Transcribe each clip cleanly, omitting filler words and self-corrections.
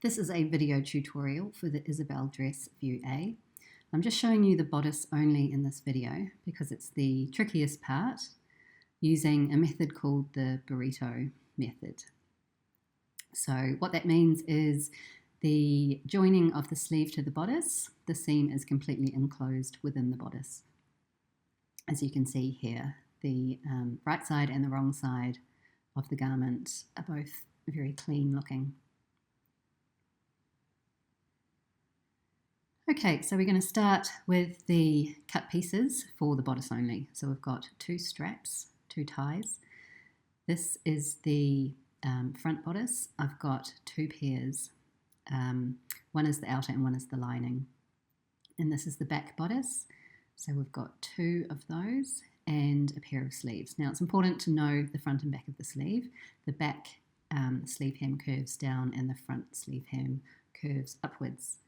This is a video tutorial for the Isobel Dress View A. I'm just showing you the bodice only in this video because it's the trickiest part, using a method called the burrito method. So what that means is the joining of the sleeve to the bodice, the seam is completely enclosed within the bodice. As you can see here, the right side and the wrong side of the garment are both very clean looking. Okay, so we're going to start with the cut pieces for the bodice only. So we've got two straps, two ties. This is the front bodice. I've got two pairs. One is the outer and one is the lining. And this is the back bodice. So we've got two of those and a pair of sleeves. Now it's important to know the front and back of the sleeve. The back sleeve hem curves down and the front sleeve hem curves upwards.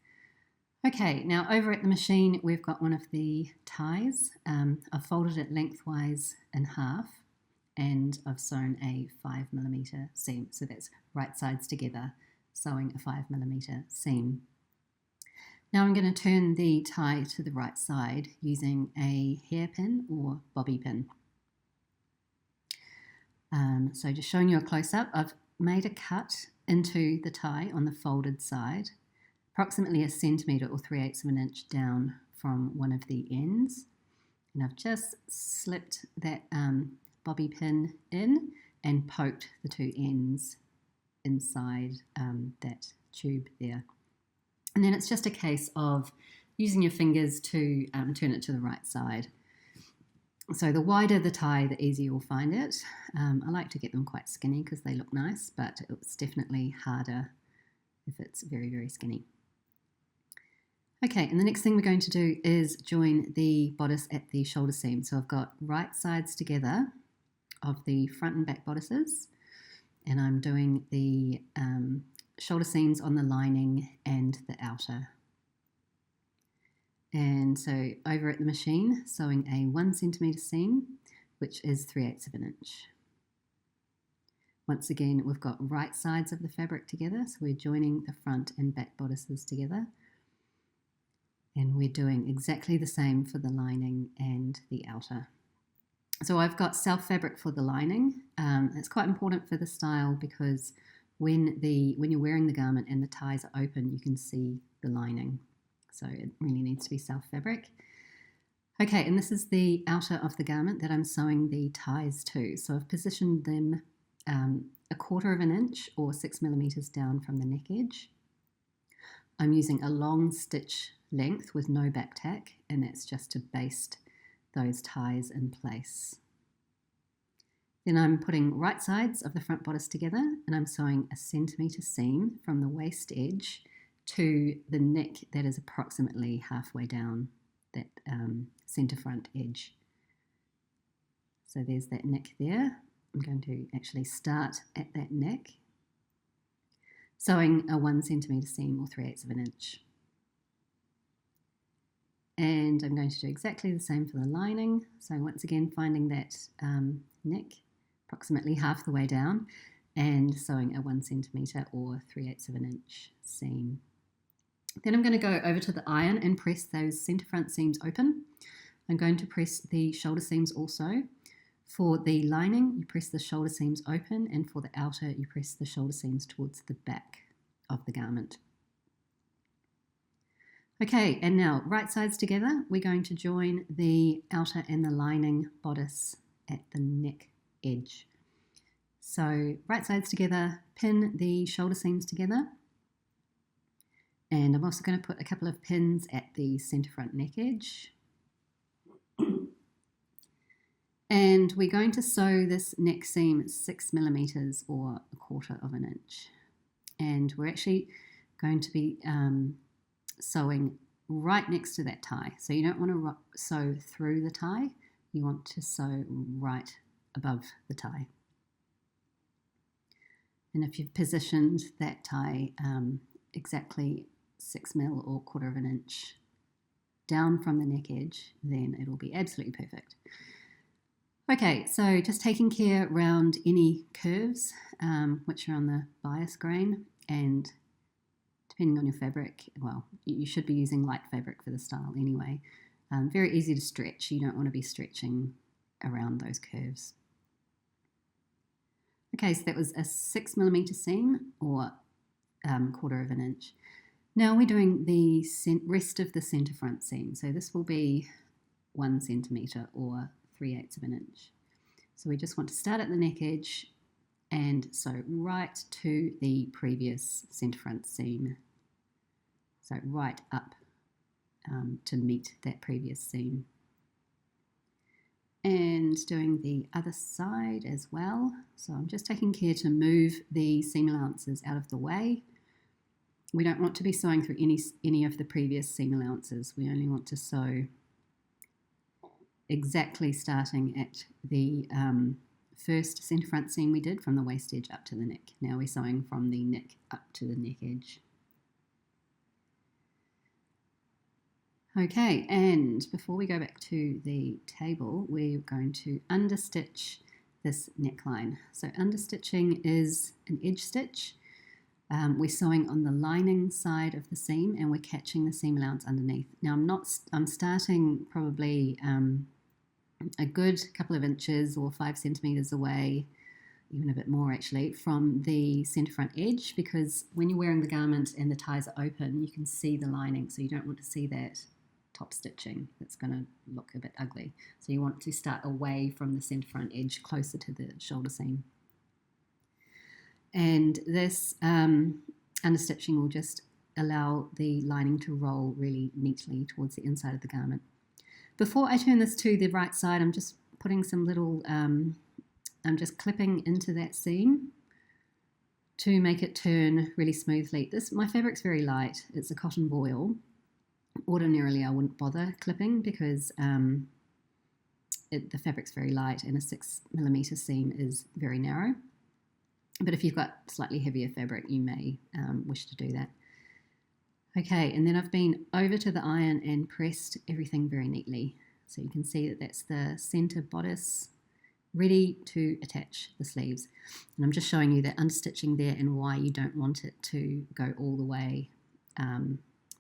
Okay, now over at the machine we've got one of the ties. I've folded it lengthwise in half and I've sewn a 5mm seam. So that's right sides together, sewing a 5mm seam. Now I'm going to turn the tie to the right side using a hairpin or bobby pin. So just showing you a close-up, I've made a cut into the tie on the folded side, approximately 1 centimetre or 3/8 of an inch down from one of the ends. And I've just slipped that bobby pin in and poked the two ends inside that tube there. And then it's just a case of using your fingers to turn it to the right side. So the wider the tie, the easier you'll find it. I like to get them quite skinny because they look nice, but it's definitely harder if it's very, very skinny. Okay, and the next thing we're going to do is join the bodice at the shoulder seam. So I've got right sides together of the front and back bodices, and I'm doing the shoulder seams on the lining and the outer. And so over at the machine, sewing a 1 centimetre seam, which is 3/8 of an inch. Once again, we've got right sides of the fabric together, so we're joining the front and back bodices together. And we're doing exactly the same for the lining and the outer. So I've got self fabric for the lining. It's quite important for the style because when you're wearing the garment and the ties are open, you can see the lining. So it really needs to be self fabric. Okay, and this is the outer of the garment that I'm sewing the ties to. So I've positioned them 1/4 of an inch or 6mm down from the neck edge. I'm using a long stitch length with no back tack, and that's just to baste those ties in place. Then I'm putting right sides of the front bodice together and I'm sewing a 1 centimetre seam from the waist edge to the neck that is approximately halfway down that centre front edge. So there's that neck there. I'm going to actually start at that neck, sewing a 1 centimetre seam or 3/8 of an inch. And I'm going to do exactly the same for the lining. So once again, finding that neck approximately half the way down and sewing a 1 centimetre or 3/8 of an inch seam. Then I'm going to go over to the iron and press those centre front seams open. I'm going to press the shoulder seams also. For the lining, you press the shoulder seams open, and for the outer, you press the shoulder seams towards the back of the garment. Okay, and now right sides together, we're going to join the outer and the lining bodice at the neck edge. So right sides together, pin the shoulder seams together. And I'm also going to put a couple of pins at the centre front neck edge. And we're going to sew this neck seam 6mm or 1/4 of an inch. And we're actually going to be sewing right next to that tie. So you don't want to sew through the tie, you want to sew right above the tie. And if you've positioned that tie exactly 6mm or 1/4 of an inch down from the neck edge, then it'll be absolutely perfect. Okay, so just taking care around any curves which are on the bias grain and depending on your fabric. Well, you should be using light fabric for the style anyway. Very easy to stretch. You don't want to be stretching around those curves. Okay, so that was a 6mm seam, or 1/4 inch. Now we're doing the rest of the centre front seam. So this will be 1 centimetre or 3/8 inch. So we just want to start at the neck edge and sew right to the previous centre front seam. So right up to meet that previous seam. And doing the other side as well. So I'm just taking care to move the seam allowances out of the way. We don't want to be sewing through any of the previous seam allowances. We only want to sew exactly starting at the first centre front seam we did from the waist edge up to the neck. Now we're sewing from the neck up to the neck edge. Okay, and before we go back to the table, we're going to understitch this neckline. So understitching is an edge stitch. We're sewing on the lining side of the seam and we're catching the seam allowance underneath. Now I'm starting probably a good couple of inches or 5 centimetres away, even a bit more actually, from the centre front edge, because when you're wearing the garment and the ties are open, you can see the lining, so you don't want to see that top stitching. It's going to look a bit ugly. So you want to start away from the centre front edge, closer to the shoulder seam. And this understitching will just allow the lining to roll really neatly towards the inside of the garment. Before I turn this to the right side, I'm just putting some little, I'm just clipping into that seam to make it turn really smoothly. My fabric's very light. It's a cotton voile. Ordinarily I wouldn't bother clipping because the fabric's very light and a 6mm seam is very narrow. But if you've got slightly heavier fabric, you may wish to do that. Okay, and then I've been over to the iron and pressed everything very neatly. So you can see that that's the centre bodice ready to attach the sleeves. And I'm just showing you that understitching there and why you don't want it to go all the way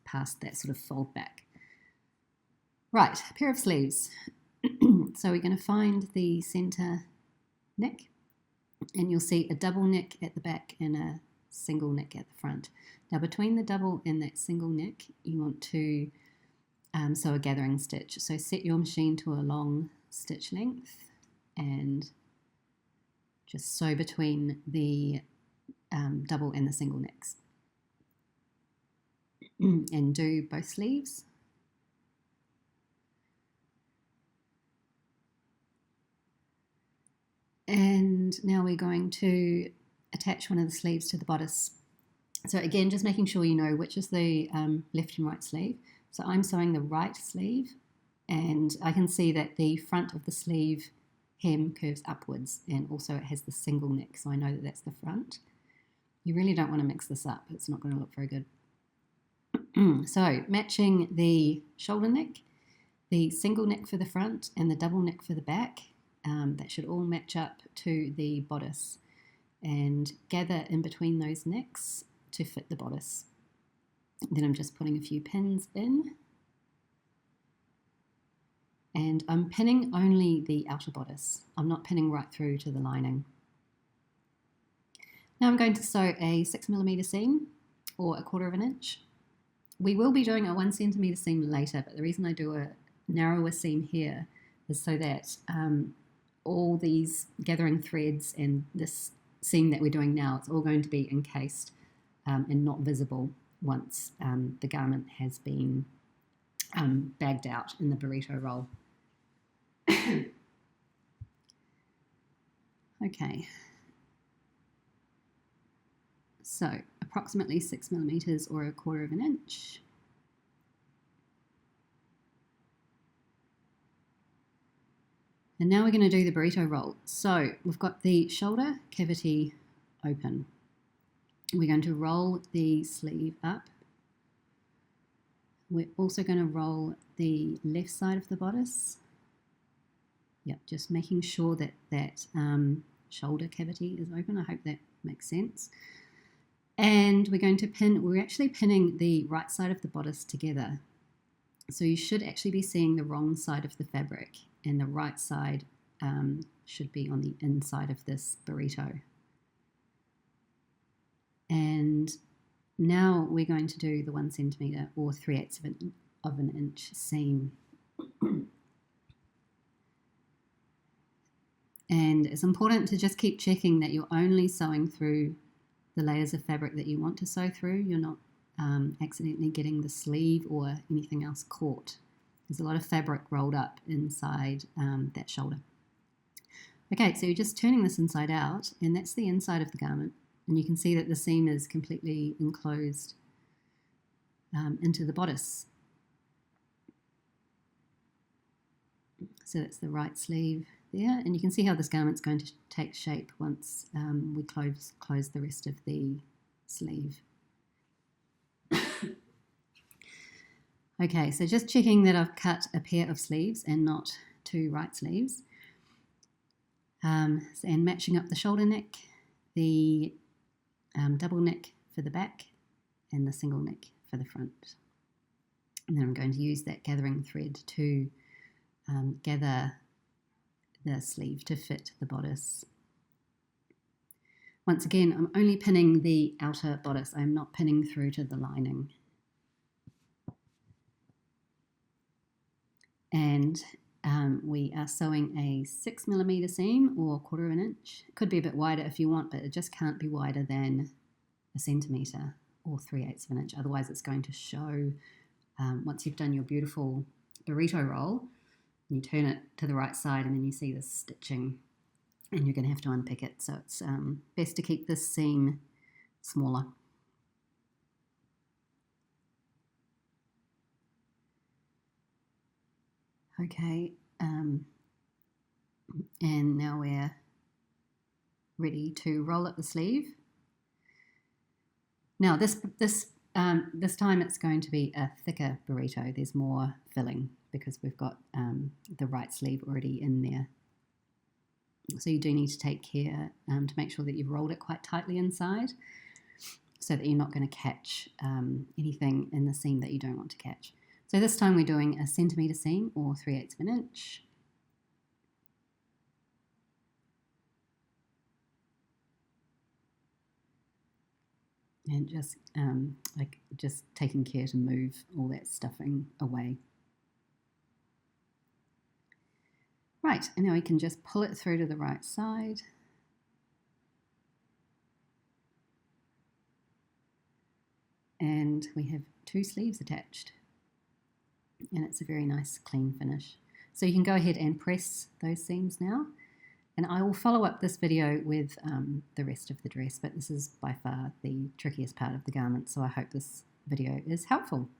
past that sort of fold back. Right, a pair of sleeves. So we're going to find the centre neck, and you'll see a double neck at the back and a single neck at the front. Now between the double and that single neck, you want to sew a gathering stitch. So set your machine to a long stitch length and just sew between the double and the single necks. And do both sleeves. And now we're going to attach one of the sleeves to the bodice. So again, just making sure you know which is the left and right sleeve. So I'm sewing the right sleeve, and I can see that the front of the sleeve hem curves upwards, and also it has the single neck, so I know that that's the front. You really don't want to mix this up. It's not going to look very good. So matching the shoulder neck, the single neck for the front and the double neck for the back, that should all match up to the bodice, and gather in between those necks to fit the bodice. Then I'm just putting a few pins in, and I'm pinning only the outer bodice. I'm not pinning right through to the lining. Now I'm going to sew a 6mm seam or 1/4 inch. We will be doing a 1 centimetre seam later, but the reason I do a narrower seam here is so that all these gathering threads and this seam that we're doing now, it's all going to be encased and not visible once the garment has been bagged out in the burrito roll. Okay, so approximately 6mm or 1/4 inch. And now we're going to do the burrito roll. So we've got the shoulder cavity open. We're going to roll the sleeve up. We're also going to roll the left side of the bodice. Yep, just making sure that that shoulder cavity is open. I hope that makes sense. And we're going to pin, we're actually pinning the right side of the bodice together. So you should actually be seeing the wrong side of the fabric, and the right side should be on the inside of this burrito. And now we're going to do the 1 centimetre or 3/8 of an inch seam. And it's important to just keep checking that you're only sewing through the layers of fabric that you want to sew through. You're not accidentally getting the sleeve or anything else caught. There's a lot of fabric rolled up inside that shoulder. Okay, so you're just turning this inside out, and that's the inside of the garment. And you can see that the seam is completely enclosed into the bodice. So that's the right sleeve there, and you can see how this garment's going to take shape once we close the rest of the sleeve. Okay, so just checking that I've cut a pair of sleeves and not 2 right sleeves, and matching up the shoulder neck, the double neck for the back, and the single neck for the front. And then I'm going to use that gathering thread to gather the sleeve to fit the bodice. Once again, I'm only pinning the outer bodice. I'm not pinning through to the lining. And we are sewing a 6mm seam or 1/4 of an inch. It could be a bit wider if you want, but it just can't be wider than 1 centimetre or 3/8 of an inch. Otherwise it's going to show, once you've done your beautiful burrito roll, you turn it to the right side and then you see this stitching, and you're going to have to unpick it. So it's best to keep this seam smaller. Okay, and now we're ready to roll up the sleeve. Now this time it's going to be a thicker burrito. There's more filling because we've got the right sleeve already in there. So you do need to take care to make sure that you've rolled it quite tightly inside, so that you're not going to catch anything in the seam that you don't want to catch. So this time we're doing a 1 centimetre seam or 3/8 of an inch. And just taking care to move all that stuffing away. Right, and now we can just pull it through to the right side. And we have 2 sleeves attached. And it's a very nice clean finish. So you can go ahead and press those seams now. And I will follow up this video with the rest of the dress, but this is by far the trickiest part of the garment, so I hope this video is helpful.